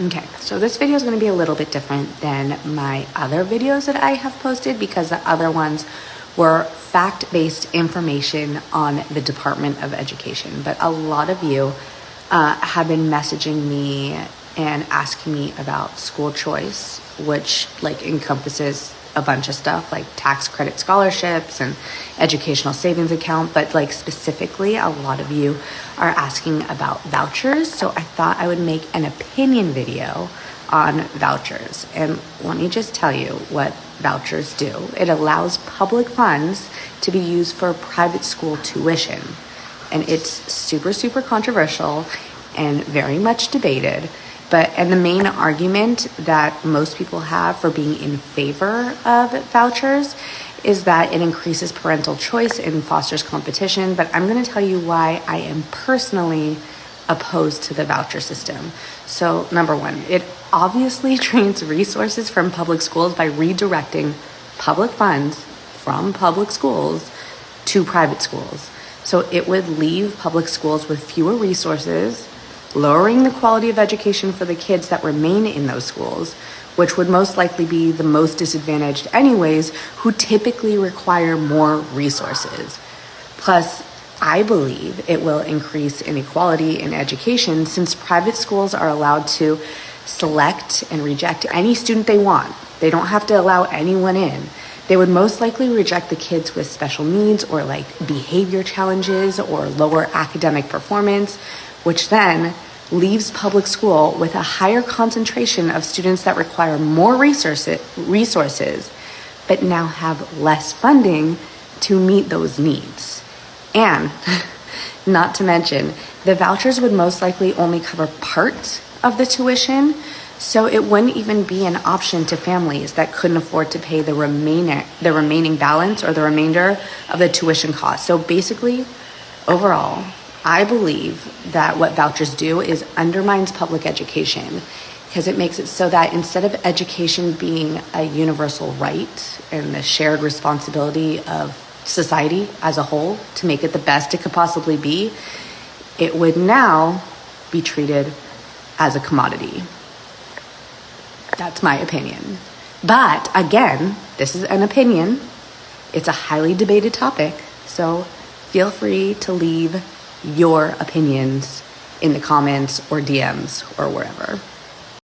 Okay, so this video is going to be a little bit different than my other videos that I have posted because the other ones were fact-based information on the Department of Education. But a lot of you have been messaging me and asking me about school choice, which encompasses a bunch of stuff like tax credit scholarships and educational savings account, but specifically a lot of you are asking about vouchers. So I thought I would make an opinion video on vouchers. And let me just tell you what vouchers do. It allows public funds to be used for private school tuition. And it's super, super controversial and very much debated. And the main argument that most people have for being in favor of vouchers is that it increases parental choice and fosters competition. But I'm going to tell you why I am personally opposed to the voucher system. So number one, it obviously drains resources from public schools by redirecting public funds from public schools to private schools. So it would leave public schools with fewer resources, lowering the quality of education for the kids that remain in those schools, which would most likely be the most disadvantaged anyways, who typically require more resources. Plus, I believe it will increase inequality in education since private schools are allowed to select and reject any student they want. They don't have to allow anyone in. They would most likely reject the kids with special needs or behavior challenges or lower academic performance, which then leaves public school with a higher concentration of students that require more resources, but now have less funding to meet those needs. And not to mention, the vouchers would most likely only cover part of the tuition, so it wouldn't even be an option to families that couldn't afford to pay the remaining balance or the remainder of the tuition cost. So basically, overall, I believe that what vouchers do is undermines public education because it makes it so that instead of education being a universal right and the shared responsibility of society as a whole to make it the best it could possibly be, it would now be treated as a commodity. That's my opinion. But again, this is an opinion. It's a highly debated topic, so feel free to leave your opinions in the comments or DMs or wherever.